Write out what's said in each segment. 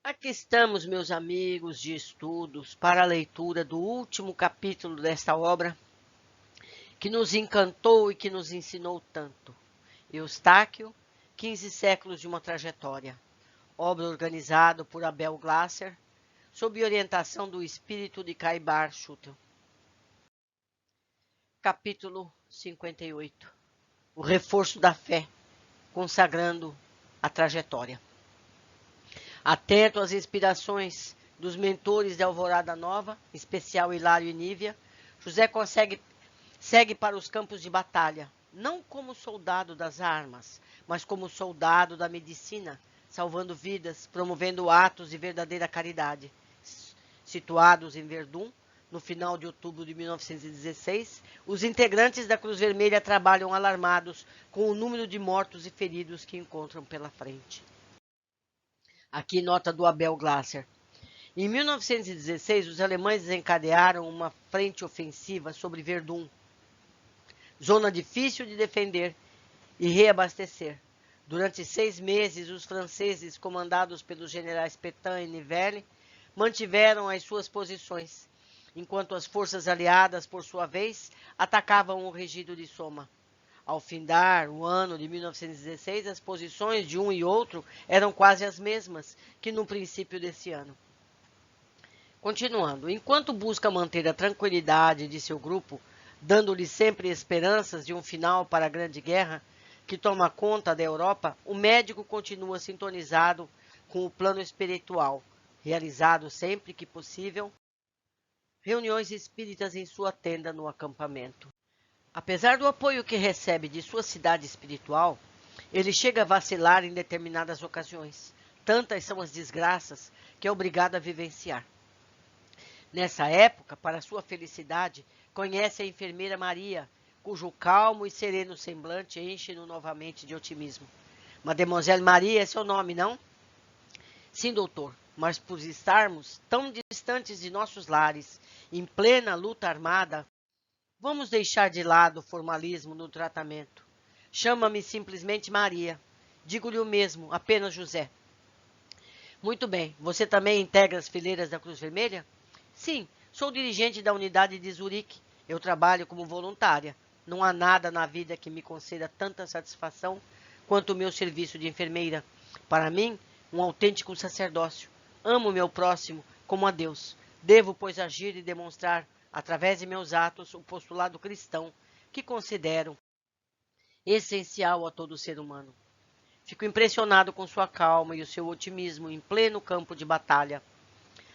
Aqui estamos, meus amigos de estudos, para a leitura do último capítulo desta obra que nos encantou e que nos ensinou tanto. Eustáquio, 15 séculos de uma trajetória. Obra organizada por Abel Glasser, sob orientação do espírito de Caibar Schutel. Capítulo 58. O reforço da fé, consagrando a trajetória. Atento às inspirações dos mentores da Alvorada Nova, em especial Hilário e Nívia, José segue para os campos de batalha, não como soldado das armas, mas como soldado da medicina, salvando vidas, promovendo atos de verdadeira caridade. Situados em Verdun, no final de outubro de 1916, os integrantes da Cruz Vermelha trabalham alarmados com o número de mortos e feridos que encontram pela frente. Aqui nota do Abel Glasser. Em 1916, os alemães desencadearam uma frente ofensiva sobre Verdun, zona difícil de defender e reabastecer. Durante 6 meses, os franceses, comandados pelos generais Pétain e Nivelle, mantiveram as suas posições, enquanto as forças aliadas, por sua vez, atacavam o regido de Somme. Ao findar o ano de 1916, as posições de um e outro eram quase as mesmas que no princípio desse ano. Continuando, enquanto busca manter a tranquilidade de seu grupo, dando-lhe sempre esperanças de um final para a Grande Guerra, que toma conta da Europa, o médico continua sintonizado com o plano espiritual, realizado sempre que possível, reuniões espíritas em sua tenda no acampamento. Apesar do apoio que recebe de sua cidade espiritual, ele chega a vacilar em determinadas ocasiões. Tantas são as desgraças que é obrigado a vivenciar. Nessa época, para sua felicidade, conhece a enfermeira Maria, cujo calmo e sereno semblante enche-no novamente de otimismo. Mademoiselle Maria é seu nome, não? Sim, doutor, mas por estarmos tão distantes de nossos lares, em plena luta armada, vamos deixar de lado o formalismo no tratamento. Chama-me simplesmente Maria. Digo-lhe o mesmo, apenas José. Muito bem, você também integra as fileiras da Cruz Vermelha? Sim, sou dirigente da unidade de Zurique. Eu trabalho como voluntária. Não há nada na vida que me conceda tanta satisfação quanto o meu serviço de enfermeira. Para mim, um autêntico sacerdócio. Amo meu próximo como a Deus. Devo, pois, agir e demonstrar através de meus atos, o postulado cristão, que considero essencial a todo ser humano. Fico impressionado com sua calma e o seu otimismo em pleno campo de batalha.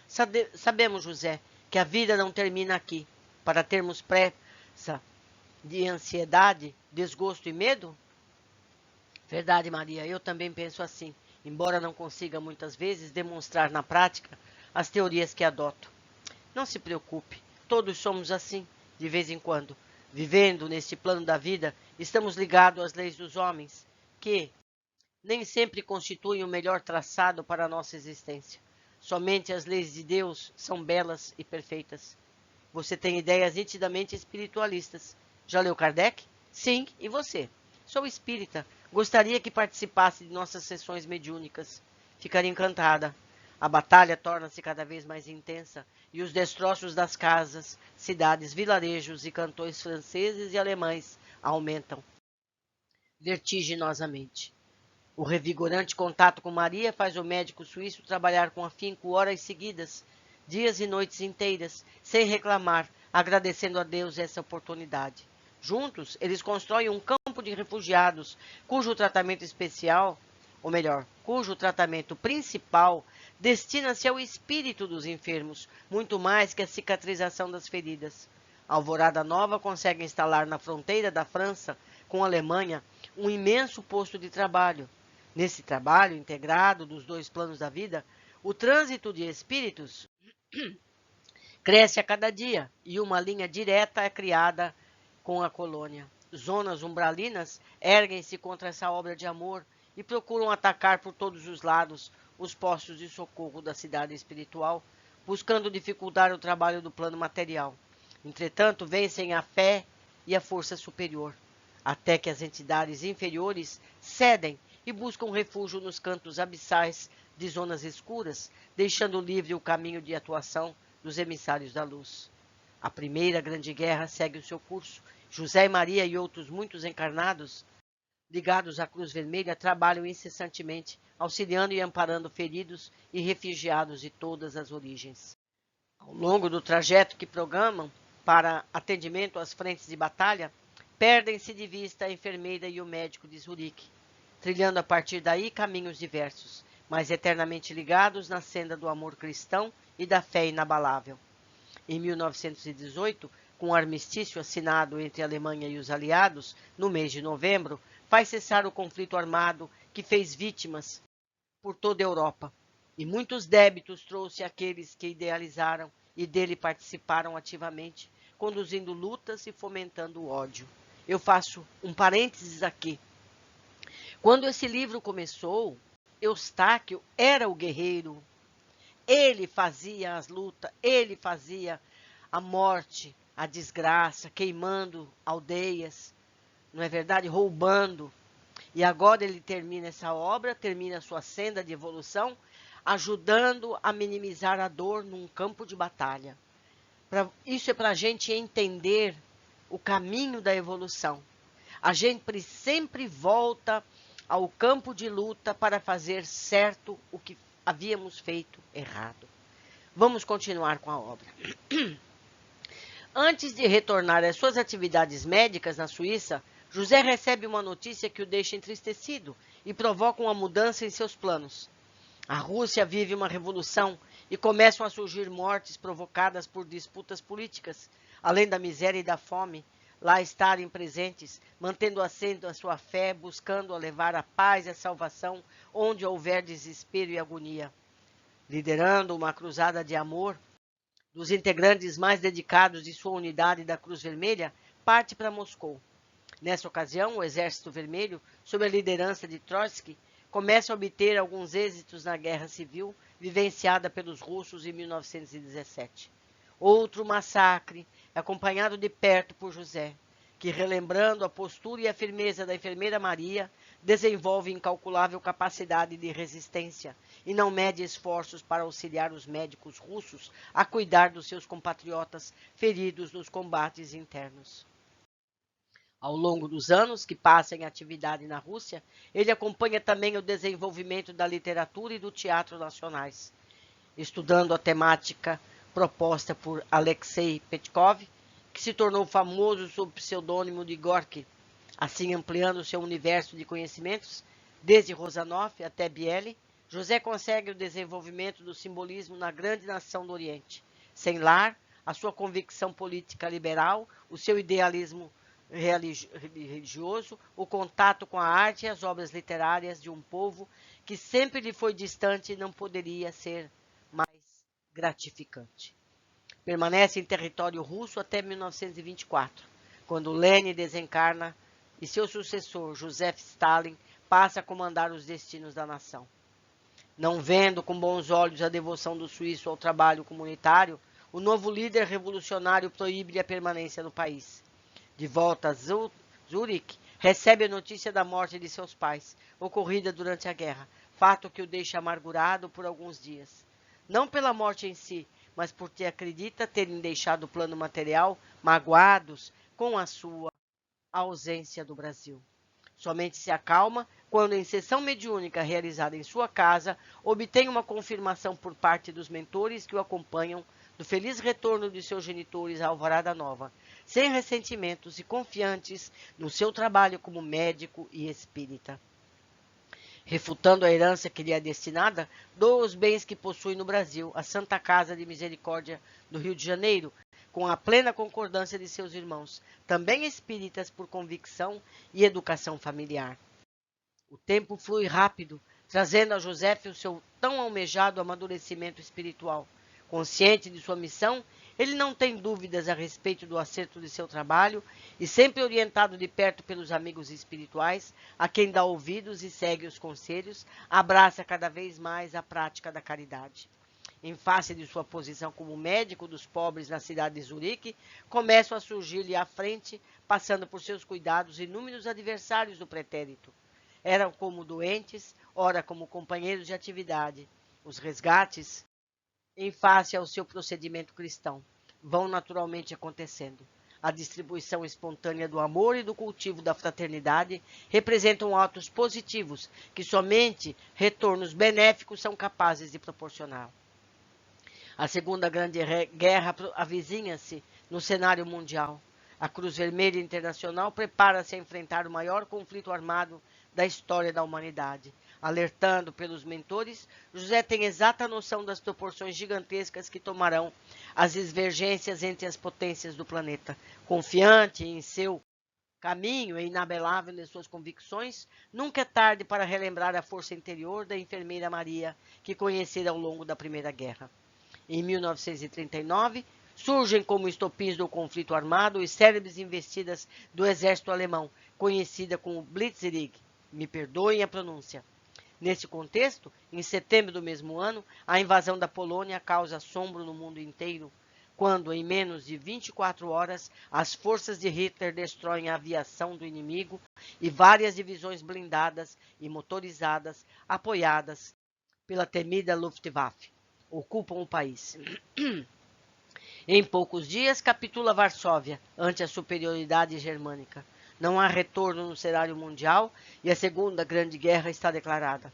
Sabemos, José, que a vida não termina aqui. Para termos pressa de ansiedade, desgosto e medo? Verdade, Maria, eu também penso assim, embora não consiga muitas vezes demonstrar na prática as teorias que adoto. Não se preocupe. Todos somos assim, de vez em quando. Vivendo neste plano da vida, estamos ligados às leis dos homens, que nem sempre constituem o melhor traçado para a nossa existência. Somente as leis de Deus são belas e perfeitas. Você tem ideias nitidamente espiritualistas. Já leu Kardec? Sim, e você? Sou espírita. Gostaria que participasse de nossas sessões mediúnicas. Ficaria encantada. A batalha torna-se cada vez mais intensa e os destroços das casas, cidades, vilarejos e cantões franceses e alemães aumentam vertiginosamente. O revigorante contato com Maria faz o médico suíço trabalhar com afinco horas seguidas, dias e noites inteiras, sem reclamar, agradecendo a Deus essa oportunidade. Juntos, eles constroem um campo de refugiados, cujo tratamento especial, ou melhor, cujo tratamento principal destina-se ao espírito dos enfermos, muito mais que a cicatrização das feridas. A Alvorada Nova consegue instalar na fronteira da França com a Alemanha um imenso posto de trabalho. Nesse trabalho integrado dos dois planos da vida, o trânsito de espíritos cresce a cada dia e uma linha direta é criada com a colônia. Zonas umbralinas erguem-se contra essa obra de amor e procuram atacar por todos os lados os postos de socorro da cidade espiritual, buscando dificultar o trabalho do plano material. Entretanto, vencem a fé e a força superior, até que as entidades inferiores cedem e buscam refúgio nos cantos abissais de zonas escuras, deixando livre o caminho de atuação dos emissários da luz. A primeira grande guerra segue o seu curso. José e Maria e outros muitos encarnados ligados à Cruz Vermelha trabalham incessantemente, auxiliando e amparando feridos e refugiados de todas as origens. Ao longo do trajeto que programam para atendimento às frentes de batalha, perdem-se de vista a enfermeira e o médico de Zurique, trilhando a partir daí caminhos diversos, mas eternamente ligados na senda do amor cristão e da fé inabalável. Em 1918, com o armistício assinado entre a Alemanha e os aliados, no mês de novembro, faz cessar o conflito armado que fez vítimas por toda a Europa, e muitos débitos trouxe aqueles que idealizaram e dele participaram ativamente, conduzindo lutas e fomentando o ódio. Eu faço um parênteses aqui. Quando esse livro começou, Eustáquio era o guerreiro. Ele fazia as lutas, ele fazia a morte, a desgraça, queimando aldeias, não é verdade? Roubando. E agora ele termina essa obra, termina a sua senda de evolução, ajudando a minimizar a dor num campo de batalha. Isso é para a gente entender o caminho da evolução. A gente sempre volta ao campo de luta para fazer certo o que havíamos feito errado. Vamos continuar com a obra. Antes de retornar às suas atividades médicas na Suíça, José recebe uma notícia que o deixa entristecido e provoca uma mudança em seus planos. A Rússia vive uma revolução e começam a surgir mortes provocadas por disputas políticas, além da miséria e da fome, lá estarem presentes, mantendo acesa a sua fé, buscando levar a paz e a salvação onde houver desespero e agonia. Liderando uma cruzada de amor, dos integrantes mais dedicados de sua unidade da Cruz Vermelha, parte para Moscou. Nessa ocasião, o Exército Vermelho, sob a liderança de Trotsky, começa a obter alguns êxitos na Guerra Civil vivenciada pelos russos em 1917. Outro massacre, acompanhado de perto por José, que, relembrando a postura e a firmeza da enfermeira Maria, desenvolve incalculável capacidade de resistência e não mede esforços para auxiliar os médicos russos a cuidar dos seus compatriotas feridos nos combates internos. Ao longo dos anos que passa em atividade na Rússia, ele acompanha também o desenvolvimento da literatura e do teatro nacionais, estudando a temática proposta por Alexei Petkov, que se tornou famoso sob o pseudônimo de Gorky, assim ampliando seu universo de conhecimentos, desde Rozanov até Biele. José consegue o desenvolvimento do simbolismo na grande nação do Oriente. Sem lar, a sua convicção política liberal, o seu idealismo religioso, o contato com a arte e as obras literárias de um povo que sempre lhe foi distante e não poderia ser mais gratificante. Permanece em território russo até 1924, quando Lenin desencarna e seu sucessor, Joseph Stalin, passa a comandar os destinos da nação. Não vendo com bons olhos a devoção do suíço ao trabalho comunitário, o novo líder revolucionário proíbe-lhe a permanência no país. De volta a Zurique, recebe a notícia da morte de seus pais, ocorrida durante a guerra, fato que o deixa amargurado por alguns dias. Não pela morte em si, mas porque acredita terem deixado o plano material magoados com a sua ausência do Brasil. Somente se acalma quando, em sessão mediúnica realizada em sua casa, obtém uma confirmação por parte dos mentores que o acompanham do feliz retorno de seus genitores à Alvorada Nova, sem ressentimentos e confiantes no seu trabalho como médico e espírita. Refutando a herança que lhe é destinada, doa os bens que possui no Brasil, à Santa Casa de Misericórdia do Rio de Janeiro, com a plena concordância de seus irmãos, também espíritas por convicção e educação familiar. O tempo flui rápido, trazendo a José o seu tão almejado amadurecimento espiritual. Consciente de sua missão, ele não tem dúvidas a respeito do acerto de seu trabalho e, sempre orientado de perto pelos amigos espirituais, a quem dá ouvidos e segue os conselhos, abraça cada vez mais a prática da caridade. Em face de sua posição como médico dos pobres na cidade de Zurique, começam a surgir-lhe à frente, passando por seus cuidados, inúmeros adversários do pretérito. Eram como doentes ora como companheiros de atividade. Os resgates, em face ao seu procedimento cristão, vão naturalmente acontecendo. A distribuição espontânea do amor e do cultivo da fraternidade representam atos positivos que somente retornos benéficos são capazes de proporcionar. A Segunda Grande Guerra avizinha-se no cenário mundial. A Cruz Vermelha Internacional prepara-se a enfrentar o maior conflito armado da história da humanidade. Alertando pelos mentores, José tem exata noção das proporções gigantescas que tomarão as divergências entre as potências do planeta. Confiante em seu caminho e inabelável em suas convicções, nunca é tarde para relembrar a força interior da enfermeira Maria, que conhecera ao longo da Primeira Guerra. Em 1939, surgem como estopins do conflito armado as célebres investidas do exército alemão, conhecida como Blitzkrieg. Me perdoem a pronúncia. Nesse contexto, em setembro do mesmo ano, a invasão da Polônia causa assombro no mundo inteiro, quando, em menos de 24 horas, as forças de Hitler destroem a aviação do inimigo e várias divisões blindadas e motorizadas, apoiadas pela temida Luftwaffe, ocupam o país. Em poucos dias, capitula Varsóvia ante a superioridade germânica. Não há retorno no cenário mundial e a Segunda Grande Guerra está declarada.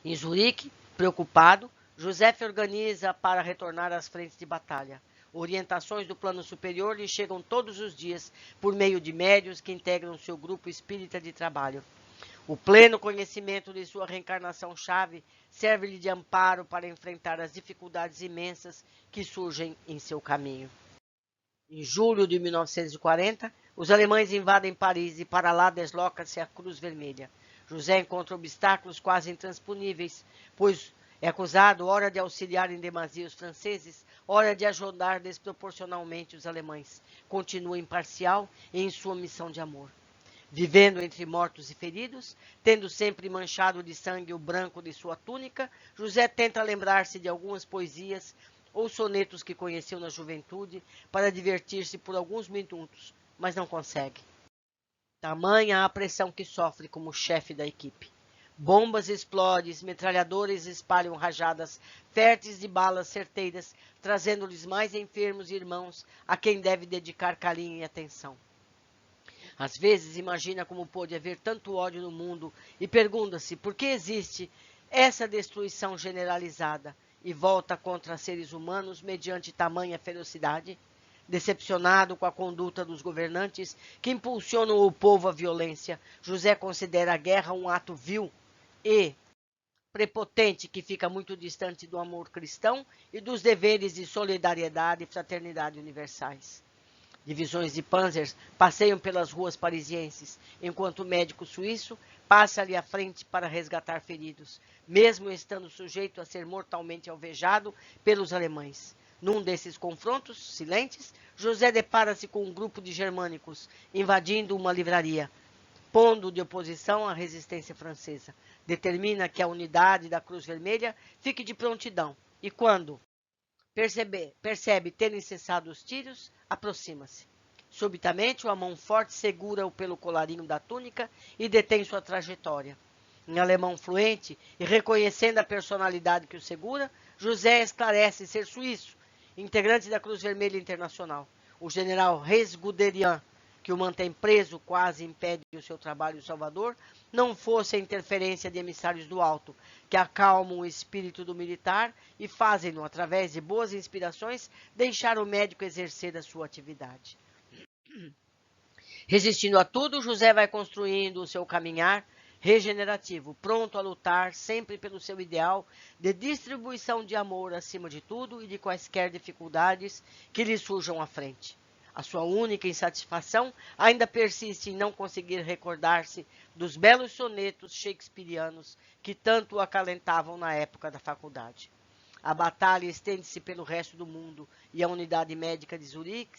Em Zurique, preocupado, José organiza para retornar às frentes de batalha. Orientações do plano superior lhe chegam todos os dias por meio de médios que integram seu grupo espírita de trabalho. O pleno conhecimento de sua reencarnação-chave serve-lhe de amparo para enfrentar as dificuldades imensas que surgem em seu caminho. Em julho de 1940, os alemães invadem Paris e para lá desloca-se a Cruz Vermelha. José encontra obstáculos quase intransponíveis, pois é acusado ora de auxiliar em demasia os franceses, ora de ajudar desproporcionalmente os alemães. Continua imparcial em sua missão de amor. Vivendo entre mortos e feridos, tendo sempre manchado de sangue o branco de sua túnica, José tenta lembrar-se de algumas poesias ou sonetos que conheceu na juventude para divertir-se por alguns minutos, mas não consegue. Tamanha a pressão que sofre como chefe da equipe. Bombas explodem, metralhadores espalham rajadas férteis de balas certeiras, trazendo-lhes mais enfermos irmãos a quem deve dedicar carinho e atenção. Às vezes imagina como pôde haver tanto ódio no mundo e pergunta-se por que existe essa destruição generalizada e volta contra seres humanos mediante tamanha ferocidade. Decepcionado com a conduta dos governantes que impulsionam o povo à violência, José considera a guerra um ato vil e prepotente que fica muito distante do amor cristão e dos deveres de solidariedade e fraternidade universais. Divisões de panzers passeiam pelas ruas parisienses, enquanto o médico suíço passa ali à frente para resgatar feridos, mesmo estando sujeito a ser mortalmente alvejado pelos alemães. Num desses confrontos silentes, José depara-se com um grupo de germânicos invadindo uma livraria, pondo de oposição à resistência francesa. Determina que a unidade da Cruz Vermelha fique de prontidão e, quando percebe terem cessado os tiros, aproxima-se. Subitamente, uma mão forte segura-o pelo colarinho da túnica e detém sua trajetória. Em alemão fluente e reconhecendo a personalidade que o segura, José esclarece ser suíço, integrante da Cruz Vermelha Internacional. O general Reis Guderian, que o mantém preso, quase impede o seu trabalho em Salvador, não fosse a interferência de emissários do alto, que acalmam o espírito do militar e fazem-no, através de boas inspirações, deixar o médico exercer a sua atividade. Resistindo a tudo, José vai construindo o seu caminhar regenerativo, pronto a lutar sempre pelo seu ideal de distribuição de amor acima de tudo e de quaisquer dificuldades que lhe surjam à frente. A sua única insatisfação ainda persiste em não conseguir recordar-se dos belos sonetos shakespearianos que tanto o acalentavam na época da faculdade. A batalha estende-se pelo resto do mundo e a unidade médica de Zurique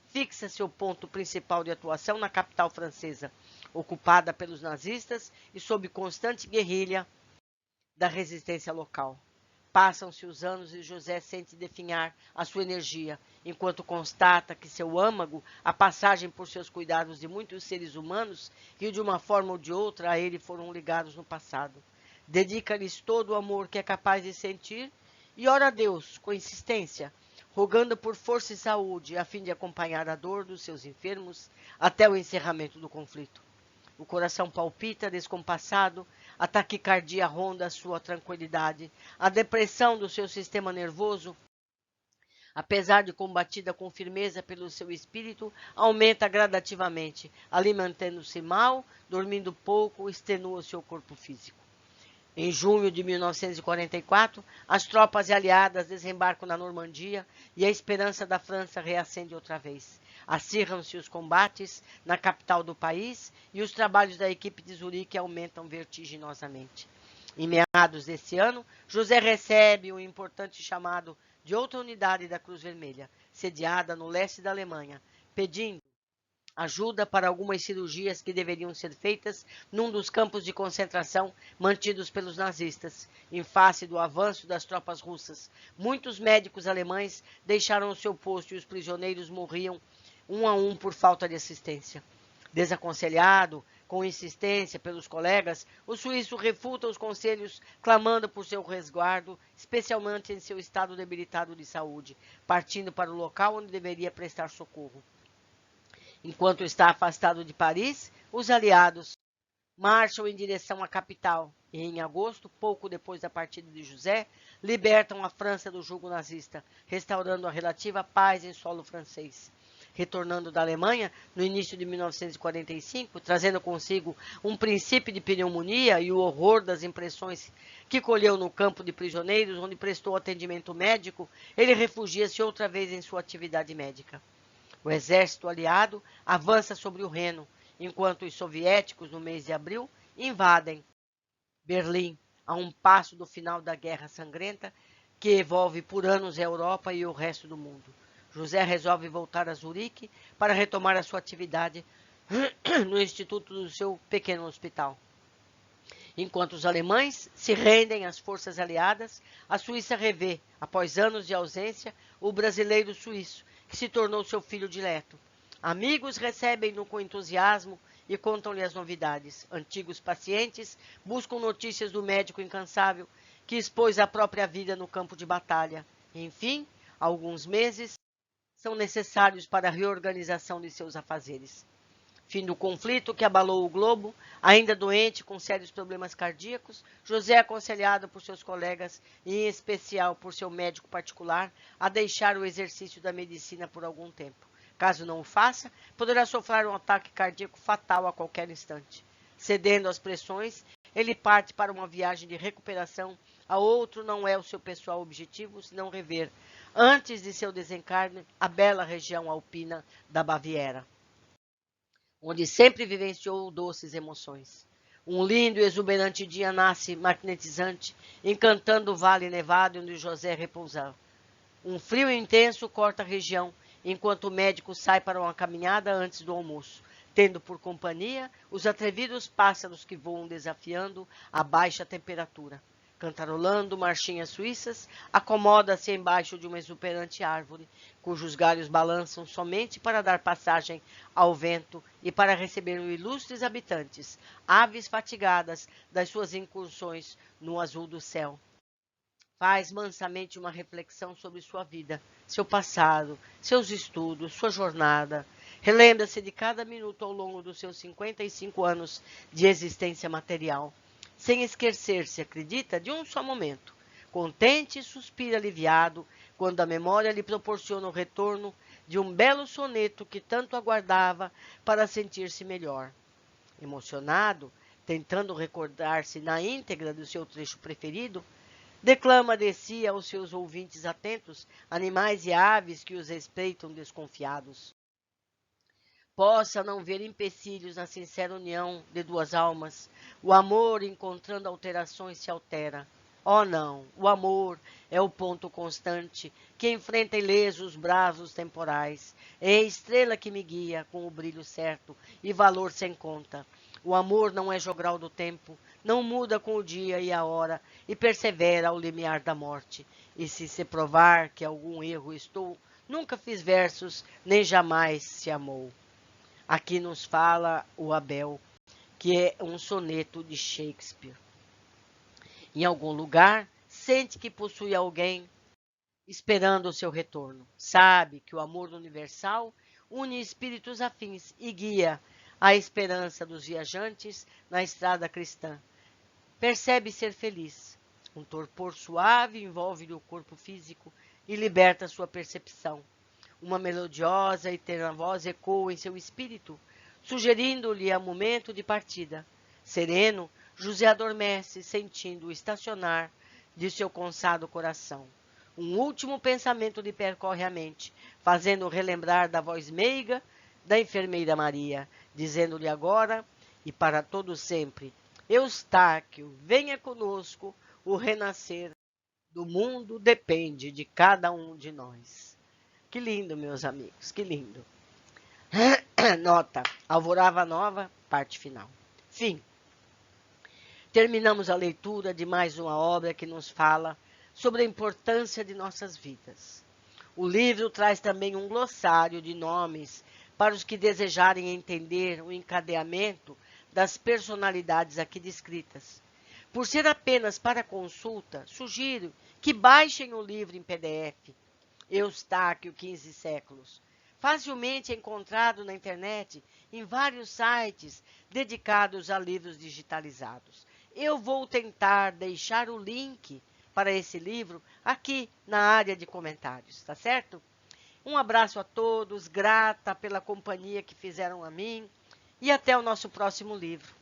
fixa seu ponto principal de atuação na capital francesa, ocupada pelos nazistas e sob constante guerrilha da resistência local. Passam-se os anos e José sente definhar a sua energia, enquanto constata que seu âmago, a passagem por seus cuidados de muitos seres humanos que de uma forma ou de outra a ele foram ligados no passado. Dedica-lhes todo o amor que é capaz de sentir e ora a Deus, com insistência, rogando por força e saúde, a fim de acompanhar a dor dos seus enfermos até o encerramento do conflito. O coração palpita descompassado, a taquicardia ronda a sua tranquilidade, a depressão do seu sistema nervoso, apesar de combatida com firmeza pelo seu espírito, aumenta gradativamente, alimentando-se mal, dormindo pouco, extenua o seu corpo físico. Em junho de 1944, as tropas aliadas desembarcam na Normandia e a esperança da França reacende outra vez. Acirram-se os combates na capital do país e os trabalhos da equipe de Zurique aumentam vertiginosamente. Em meados desse ano, José recebe um importante chamado de outra unidade da Cruz Vermelha, sediada no leste da Alemanha, pedindo ajuda para algumas cirurgias que deveriam ser feitas num dos campos de concentração mantidos pelos nazistas, em face do avanço das tropas russas. Muitos médicos alemães deixaram o seu posto e os prisioneiros morriam um a um por falta de assistência. Desaconselhado, com insistência pelos colegas, o suíço refuta os conselhos, clamando por seu resguardo, especialmente em seu estado debilitado de saúde, partindo para o local onde deveria prestar socorro. Enquanto está afastado de Paris, os aliados marcham em direção à capital e, em agosto, pouco depois da partida de José, libertam a França do jugo nazista, restaurando a relativa paz em solo francês. Retornando da Alemanha, no início de 1945, trazendo consigo um princípio de pneumonia e o horror das impressões que colheu no campo de prisioneiros, onde prestou atendimento médico, ele refugia-se outra vez em sua atividade médica. O exército aliado avança sobre o Reno, enquanto os soviéticos, no mês de abril, invadem Berlim, a um passo do final da Guerra Sangrenta, que envolve por anos a Europa e o resto do mundo. José resolve voltar a Zurique para retomar a sua atividade no instituto do seu pequeno hospital. Enquanto os alemães se rendem às forças aliadas, a Suíça revê, após anos de ausência, o brasileiro suíço, que se tornou seu filho dileto. Amigos recebem-no com entusiasmo e contam-lhe as novidades. Antigos pacientes buscam notícias do médico incansável que expôs a própria vida no campo de batalha. Enfim, alguns meses são necessários para a reorganização de seus afazeres. Fim do conflito que abalou o globo, ainda doente com sérios problemas cardíacos, José é aconselhado por seus colegas, e em especial por seu médico particular, a deixar o exercício da medicina por algum tempo. Caso não o faça, poderá sofrer um ataque cardíaco fatal a qualquer instante. Cedendo às pressões, ele parte para uma viagem de recuperação. A outro não é o seu pessoal objetivo, senão rever, antes de seu desencarne, a bela região alpina da Baviera, onde sempre vivenciou doces emoções. Um lindo e exuberante dia nasce magnetizante, encantando o vale nevado onde José repousava. Um frio intenso corta a região, enquanto o médico sai para uma caminhada antes do almoço, tendo por companhia os atrevidos pássaros que voam desafiando a baixa temperatura. Cantarolando marchinhas suíças, acomoda-se embaixo de uma exuberante árvore, cujos galhos balançam somente para dar passagem ao vento e para receber os ilustres habitantes, aves fatigadas das suas incursões no azul do céu. Faz mansamente uma reflexão sobre sua vida, seu passado, seus estudos, sua jornada. Relembra-se de cada minuto ao longo dos seus 55 anos de existência material, sem esquecer-se, acredita, de um só momento. Contente e suspira aliviado quando a memória lhe proporciona o retorno de um belo soneto que tanto aguardava para sentir-se melhor. Emocionado, tentando recordar-se na íntegra do seu trecho preferido, declama de si aos seus ouvintes atentos, animais e aves que os espreitam desconfiados. Possa não ver empecilhos na sincera união de duas almas. O amor, encontrando alterações, se altera. Oh não, o amor é o ponto constante que enfrenta ileso os brazos temporais. É a estrela que me guia com o brilho certo e valor sem conta. O amor não é jogral do tempo, não muda com o dia e a hora, e persevera ao limiar da morte. E se provar que algum erro estou, nunca fiz versos, nem jamais se amou. Aqui nos fala o Abel, que é um soneto de Shakespeare. Em algum lugar, sente que possui alguém esperando o seu retorno. Sabe que o amor universal une espíritos afins e guia a esperança dos viajantes na estrada cristã. Percebe ser feliz. Um torpor suave envolve-lhe o corpo físico e liberta sua percepção. Uma melodiosa e terna voz ecoa em seu espírito, sugerindo-lhe a momento de partida. Sereno, José adormece, sentindo o estacionar de seu cansado coração. Um último pensamento lhe percorre a mente, fazendo relembrar da voz meiga da enfermeira Maria, dizendo-lhe agora e para todo sempre: Eustáquio, venha conosco, o renascer do mundo depende de cada um de nós. Que lindo, meus amigos, que lindo. Nota, Alvorada Nova, parte final. Fim. Terminamos a leitura de mais uma obra que nos fala sobre a importância de nossas vidas. O livro traz também um glossário de nomes para os que desejarem entender o encadeamento das personalidades aqui descritas. Por ser apenas para consulta, sugiro que baixem o livro em PDF, Eustáquio, 15 séculos, facilmente encontrado na internet em vários sites dedicados a livros digitalizados. Eu vou tentar deixar o link para esse livro aqui na área de comentários, tá certo? Um abraço a todos, grata pela companhia que fizeram a mim e até o nosso próximo livro.